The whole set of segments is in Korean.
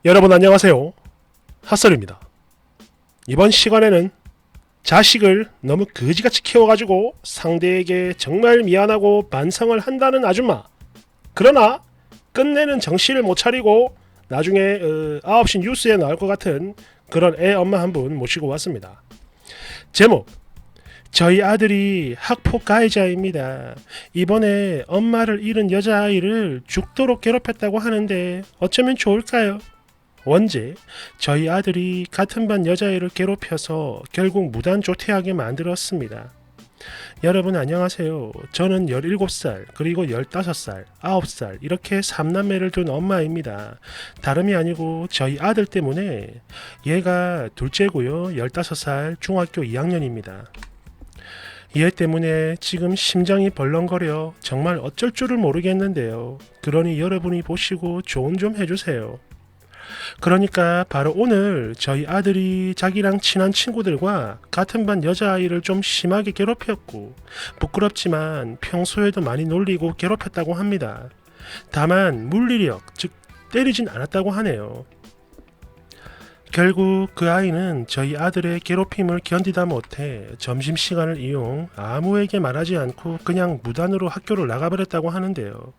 여러분 안녕하세요. 핫설입니다. 이번 시간에는 자식을 너무 거지같이 키워가지고 상대에게 정말 미안하고 반성을 한다는 아줌마, 그러나 끝내는 정신을 못 차리고 나중에 9시 뉴스에 나올 것 같은 그런 애 엄마 한 분 모시고 왔습니다. 제목: 저희 아들이 학폭 가해자입니다. 이번에 엄마를 잃은 여자아이를 죽도록 괴롭혔다고 하는데 어쩌면 좋을까요? 원제: 저희 아들이 같은 반 여자애를 괴롭혀서 결국 무단 조퇴하게 만들었습니다. 여러분 안녕하세요. 저는 17살, 그리고 15살, 9살 이렇게 3남매를 둔 엄마입니다. 다름이 아니고 저희 아들 때문에. 얘가 둘째고요. 15살, 중학교 2학년입니다. 얘 때문에 지금 심장이 벌렁거려 정말 어쩔 줄을 모르겠는데요. 그러니 여러분이 보시고 조언 좀 해주세요. 그러니까 바로 오늘 저희 아들이 자기랑 친한 친구들과 같은 반 여자아이를 좀 심하게 괴롭혔고, 부끄럽지만 평소에도 많이 놀리고 괴롭혔다고 합니다. 다만 물리력, 즉 때리진 않았다고 하네요. 결국 그 아이는 저희 아들의 괴롭힘을 견디다 못해 점심시간을 이용 아무에게 말하지 않고 그냥 무단으로 학교를 나가버렸다고 하는데요.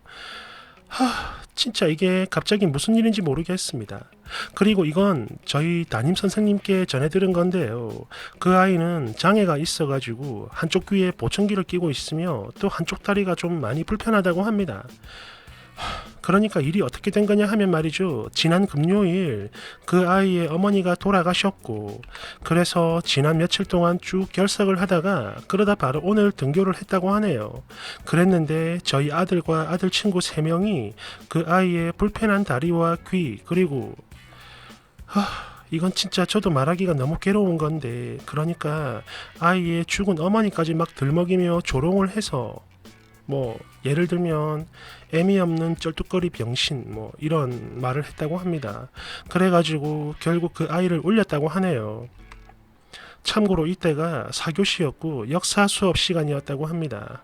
진짜 이게 갑자기 무슨 일인지 모르겠습니다. 그리고 이건 저희 담임 선생님께 전해 들은 건데요. 그 아이는 장애가 있어가지고 한쪽 귀에 보청기를 끼고 있으며 또 한쪽 다리가 좀 많이 불편하다고 합니다. 그러니까 일이 어떻게 된 거냐 하면 말이죠. 지난 금요일 그 아이의 어머니가 돌아가셨고, 그래서 지난 며칠 동안 쭉 결석을 하다가 그러다 바로 오늘 등교를 했다고 하네요. 그랬는데 저희 아들과 아들 친구 3명이 그 아이의 불편한 다리와 귀, 그리고 이건 진짜 저도 말하기가 너무 괴로운 건데, 그러니까 아이의 죽은 어머니까지 막 들먹이며 조롱을 해서, 예를 들면 애미 없는 쩔뚝거리 병신 이런 말을 했다고 합니다. 그래가지고 결국 그 아이를 울렸다고 하네요. 참고로 이때가 4교시였고 역사 수업 시간이었다고 합니다.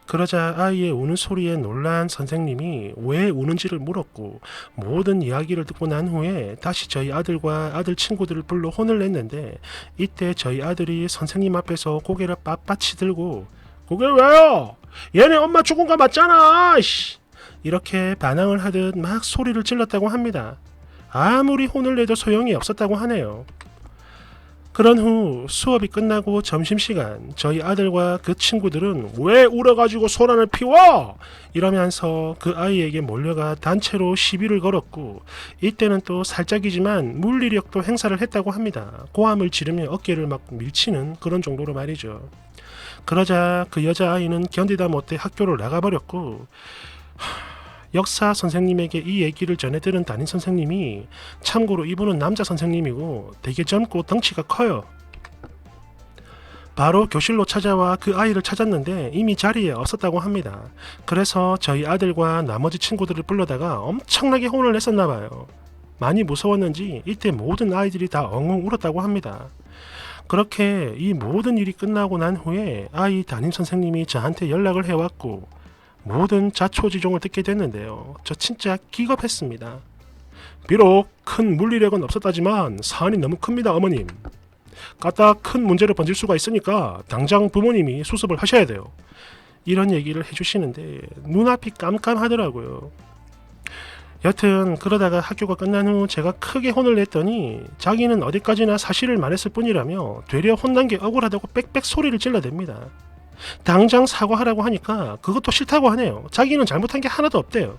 그러자 아이의 우는 소리에 놀란 선생님이 왜 우는지를 물었고, 모든 이야기를 듣고 난 후에 다시 저희 아들과 아들 친구들을 불러 혼을 냈는데, 이때 저희 아들이 선생님 앞에서 고개를 빳빳이 들고 "그게 왜요? 얘네 엄마 죽은 거 맞잖아!" 이렇게 반항을 하듯 막 소리를 질렀다고 합니다. 아무리 혼을 내도 소용이 없었다고 하네요. 그런 후 수업이 끝나고 점심시간, 저희 아들과 그 친구들은 "왜 울어가지고 소란을 피워?" 이러면서 그 아이에게 몰려가 단체로 시비를 걸었고, 이때는 또 살짝이지만 물리력도 행사를 했다고 합니다. 고함을 지르며 어깨를 막 밀치는 그런 정도로 말이죠. 그러자 그 여자아이는 견디다 못해 학교를 나가버렸고, 역사 선생님에게 이 얘기를 전해 들은 담임 선생님이, 참고로 이분은 남자 선생님이고 되게 젊고 덩치가 커요. 바로 교실로 찾아와 그 아이를 찾았는데 이미 자리에 없었다고 합니다. 그래서 저희 아들과 나머지 친구들을 불러다가 엄청나게 혼을 냈었나봐요. 많이 무서웠는지 이때 모든 아이들이 다 엉엉 울었다고 합니다. 그렇게 이 모든 일이 끝나고 난 후에 아이 담임 선생님이 저한테 연락을 해왔고, 모든 자초지종을 듣게 됐는데요. 저 진짜 기겁했습니다. 비록 큰 물리력은 없었다지만 사안이 너무 큽니다, 어머님. 까딱 큰 문제를 번질 수가 있으니까 당장 부모님이 수습을 하셔야 돼요. 이런 얘기를 해주시는데 눈앞이 깜깜하더라고요. 여튼 그러다가 학교가 끝난 후 제가 크게 혼을 냈더니 자기는 어디까지나 사실을 말했을 뿐이라며 되려 혼난 게 억울하다고 빽빽 소리를 질러댑니다. 당장 사과하라고 하니까 그것도 싫다고 하네요. 자기는 잘못한 게 하나도 없대요.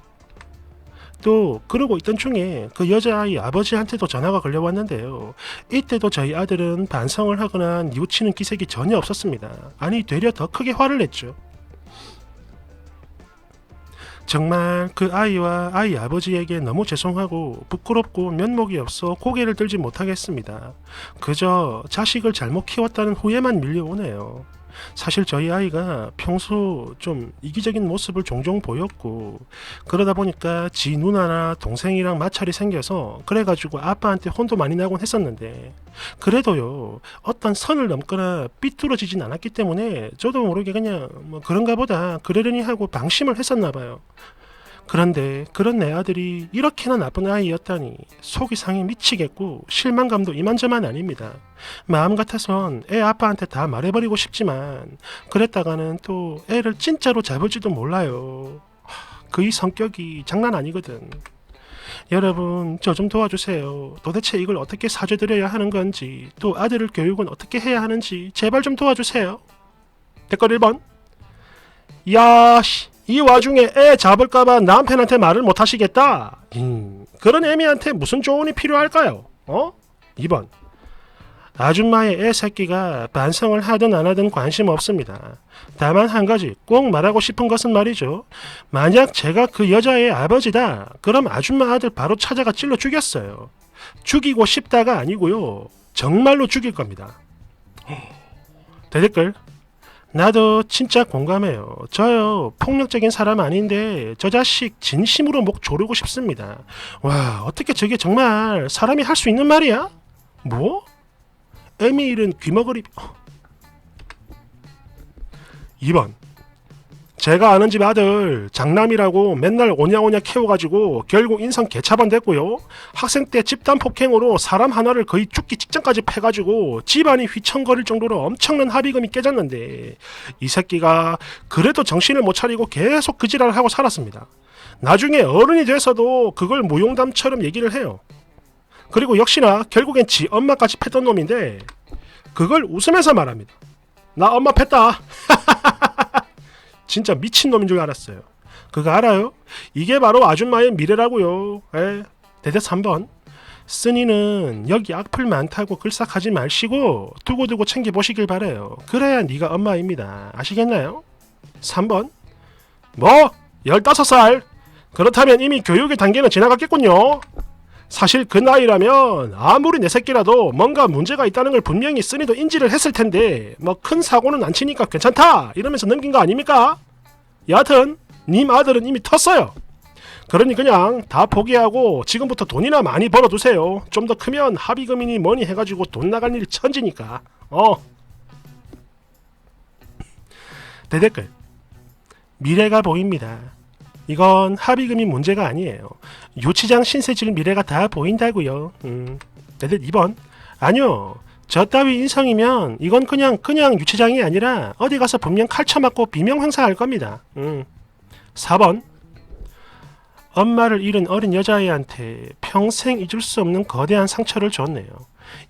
또 그러고 있던 중에 그 여자아이 아버지한테도 전화가 걸려왔는데요. 이때도 저희 아들은 반성을 하거나 뉘우치는 기색이 전혀 없었습니다. 아니 되려 더 크게 화를 냈죠. 정말 그 아이와 아이 아버지에게 너무 죄송하고 부끄럽고 면목이 없어 고개를 들지 못하겠습니다. 그저 자식을 잘못 키웠다는 후회만 밀려오네요. 사실 저희 아이가 평소 좀 이기적인 모습을 종종 보였고, 그러다 보니까 지 누나나 동생이랑 마찰이 생겨서 그래가지고 아빠한테 혼도 많이 나곤 했었는데, 그래도요 어떤 선을 넘거나 삐뚤어지진 않았기 때문에 저도 모르게 그냥 그런가 보다 그러려니 하고 방심을 했었나 봐요. 그런데 그런 내 아들이 이렇게나 나쁜 아이였다니 속이 상해 미치겠고 실망감도 이만저만 아닙니다. 마음 같아선 애 아빠한테 다 말해버리고 싶지만 그랬다가는 또 애를 진짜로 잡을지도 몰라요. 그의 성격이 장난 아니거든. 여러분 저 좀 도와주세요. 도대체 이걸 어떻게 사죄드려야 하는 건지 또 아들을 교육은 어떻게 해야 하는지 제발 좀 도와주세요. 댓글 1번. 야씨 이 와중에 애 잡을까봐 남편한테 말을 못하시겠다. 그런 애미한테 무슨 조언이 필요할까요? 2번. 아줌마의 애 새끼가 반성을 하든 안 하든 관심 없습니다. 다만 한 가지 꼭 말하고 싶은 것은 말이죠. 만약 제가 그 여자의 아버지다. 그럼 아줌마 아들 바로 찾아가 찔러 죽였어요. 죽이고 싶다가 아니고요. 정말로 죽일 겁니다. 대댓글. 나도 진짜 공감해요. 저요 폭력적인 사람 아닌데 저 자식 진심으로 목 조르고 싶습니다. 와 어떻게 저게 정말 사람이 할 수 있는 말이야? 뭐? 애미 일은 귀머거리. 2번. 제가 아는 집 아들 장남이라고 맨날 오냐오냐 키워가지고 결국 인성 개차반 됐고요. 학생 때 집단 폭행으로 사람 하나를 거의 죽기 직전까지 패가지고 집안이 휘청거릴 정도로 엄청난 합의금이 깨졌는데 이 새끼가 그래도 정신을 못 차리고 계속 그 지랄을 하고 살았습니다. 나중에 어른이 돼서도 그걸 무용담처럼 얘기를 해요. 그리고 역시나 결국엔 지 엄마까지 팼던 놈인데 그걸 웃으면서 말합니다. 나 엄마 팼다. 진짜 미친놈인 줄 알았어요. 그거 알아요? 이게 바로 아줌마의 미래라고요. 대대 3번. 쓴이는 여기 악플 많다고 글싹하지 마시고 두고두고 챙겨보시길 바래요. 그래야 네가 엄마입니다. 아시겠나요? 3번. 뭐? 15살? 그렇다면 이미 교육의 단계는 지나갔겠군요. 사실 그 나이라면 아무리 내 새끼라도 뭔가 문제가 있다는 걸 분명히 쓴이도 인지를 했을 텐데 뭐 큰 사고는 안 치니까 괜찮다 이러면서 넘긴 거 아닙니까? 여하튼 님 아들은 이미 텄어요. 그러니 그냥 다 포기하고 지금부터 돈이나 많이 벌어두세요. 좀 더 크면 합의금이니 뭐니 해가지고 돈 나갈 일이 천지니까. 대댓글. 미래가 보입니다. 이건 합의금이 문제가 아니에요. 유치장 신세 질 미래가 다 보인다고요. 애들 2번. 아니요. 저 따위 인성이면 이건 그냥 유치장이 아니라 어디 가서 분명 칼 쳐맞고 비명 행사할 겁니다. 4번. 엄마를 잃은 어린 여자아이한테 평생 잊을 수 없는 거대한 상처를 줬네요.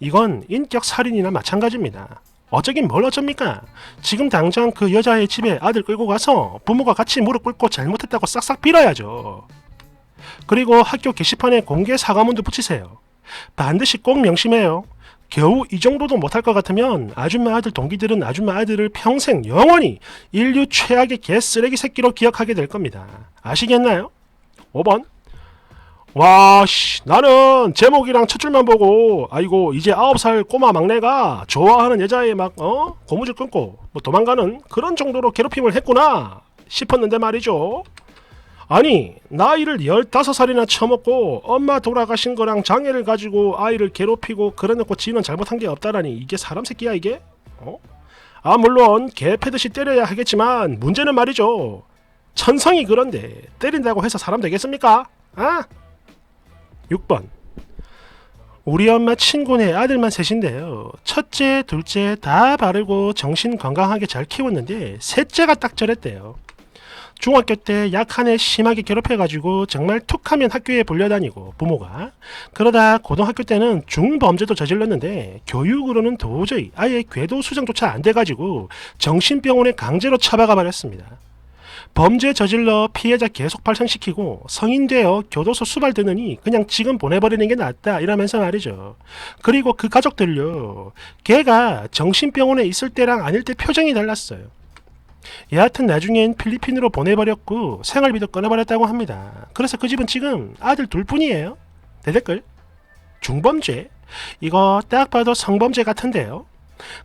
이건 인격 살인이나 마찬가지입니다. 어쩌긴 뭘 어쩝니까? 지금 당장 그 여자의 집에 아들 끌고 가서 부모가 같이 무릎 꿇고 잘못했다고 싹싹 빌어야죠. 그리고 학교 게시판에 공개 사과문도 붙이세요. 반드시 꼭 명심해요. 겨우 이 정도도 못할 것 같으면 아줌마 아들 동기들은 아줌마 아들을 평생 영원히 인류 최악의 개쓰레기 새끼로 기억하게 될 겁니다. 아시겠나요? 5번. 와씨 나는 제목이랑 첫 줄만 보고 아이고 이제 9살 꼬마 막내가 좋아하는 여자애 막 고무줄 끊고 뭐 도망가는 그런 정도로 괴롭힘을 했구나 싶었는데 말이죠. 아니 나이를 15살이나 처먹고 엄마 돌아가신 거랑 장애를 가지고 아이를 괴롭히고 그래놓고 지는 잘못한 게 없다라니 이게 사람 새끼야 이게? 물론 개 패듯이 때려야 하겠지만 문제는 말이죠. 천성이 그런데 때린다고 해서 사람 되겠습니까? 6번. 우리 엄마 친구네 아들만 셋인데요. 첫째, 둘째 다 바르고 정신 건강하게 잘 키웠는데 셋째가 딱 저랬대요. 중학교 때 약한 애 심하게 괴롭혀가지고 정말 툭하면 학교에 불려다니고 부모가 그러다 고등학교 때는 중범죄도 저질렀는데 교육으로는 도저히 아예 궤도 수정조차 안 돼가지고 정신병원에 강제로 처박아 버렸습니다. 범죄 저질러 피해자 계속 발생시키고 성인 되어 교도소 수발 드느니 그냥 지금 보내버리는 게 낫다 이러면서 말이죠. 그리고 그 가족들요. 걔가 정신병원에 있을 때랑 아닐 때 표정이 달랐어요. 여하튼 나중엔 필리핀으로 보내버렸고 생활비도 끊어버렸다고 합니다. 그래서 그 집은 지금 아들 둘뿐이에요. 대댓글. 중범죄? 이거 딱 봐도 성범죄 같은데요.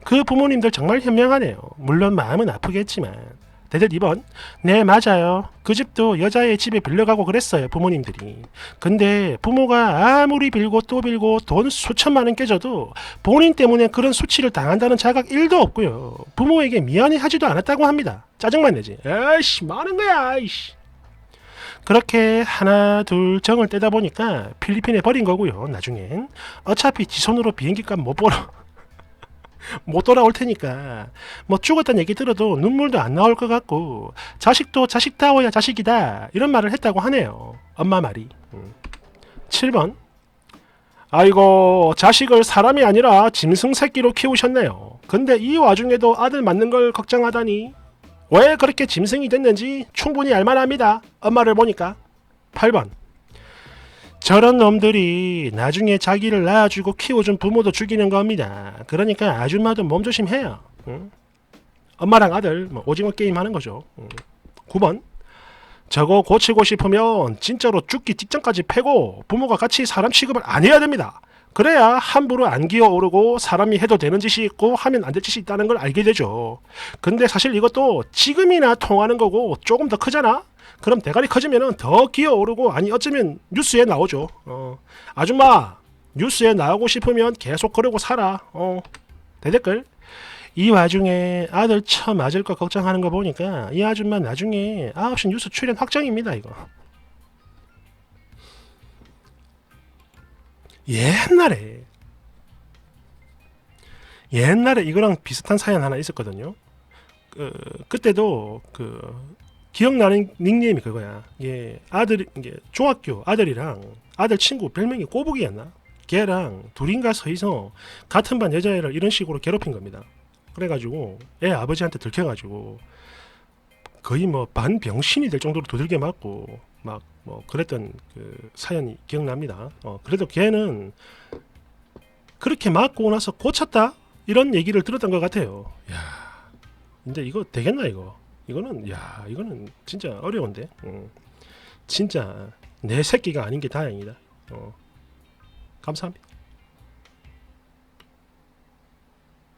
그 부모님들 정말 현명하네요. 물론 마음은 아프겠지만. 대댓 2번. 네 맞아요. 그 집도 여자의 집에 빌려가고 그랬어요 부모님들이. 근데 부모가 아무리 빌고 또 빌고 돈 수천만 원 깨져도 본인 때문에 그런 수치를 당한다는 자각 1도 없고요. 부모에게 미안해하지도 않았다고 합니다. 짜증만 내지. 에이씨 많은 거야. 에이씨. 그렇게 하나 둘 정을 떼다 보니까 필리핀에 버린 거고요. 나중엔 어차피 지 손으로 비행기값 못 벌어 못 돌아올 테니까 뭐 죽었다는 얘기 들어도 눈물도 안 나올 것 같고 자식도 자식다워야 자식이다 이런 말을 했다고 하네요. 엄마 말이. 7번 아이고 자식을 사람이 아니라 짐승 새끼로 키우셨네요. 근데 이 와중에도 아들 맞는 걸 걱정하다니 왜 그렇게 짐승이 됐는지 충분히 알만합니다. 엄마를 보니까. 8번 저런 놈들이 나중에 자기를 낳아주고 키워준 부모도 죽이는 겁니다. 그러니까 아줌마도 몸조심해요. 응? 엄마랑 아들 오징어 게임 하는 거죠. 9번 저거 고치고 싶으면 진짜로 죽기 직전까지 패고 부모가 같이 사람 취급을 안 해야 됩니다. 그래야 함부로 안 기어오르고 사람이 해도 되는 짓이 있고 하면 안 될 짓이 있다는 걸 알게 되죠. 근데 사실 이것도 지금이나 통하는 거고 조금 더 크잖아? 그럼 대가리 커지면 더 기어오르고 아니 어쩌면 뉴스에 나오죠. 아줌마 뉴스에 나오고 싶으면 계속 그러고 살아. 대댓글. 이 와중에 아들 처 맞을 거 걱정하는 거 보니까 이 아줌마 나중에 9시 뉴스 출연 확정입니다. 이거 옛날에 이거랑 비슷한 사연 하나 있었거든요. 그때도 기억나는 닉네임이 그거야. 아들 이게 중학교 아들이랑 아들 친구 별명이 꼬북이였나? 걔랑 둘인가 서이서 같은 반 여자애를 이런 식으로 괴롭힌 겁니다. 그래가지고 애 아버지한테 들켜가지고 거의 뭐 반병신이 될 정도로 두들겨 맞고 막 뭐 그랬던 그 사연이 기억납니다. 그래도 걔는 그렇게 맞고 나서 고쳤다 이런 얘기를 들었던 것 같아요. 야, 근데 이거 되겠나 이거? 이거는 진짜 어려운데. 진짜 내 새끼가 아닌 게 다행이다. 감사합니다.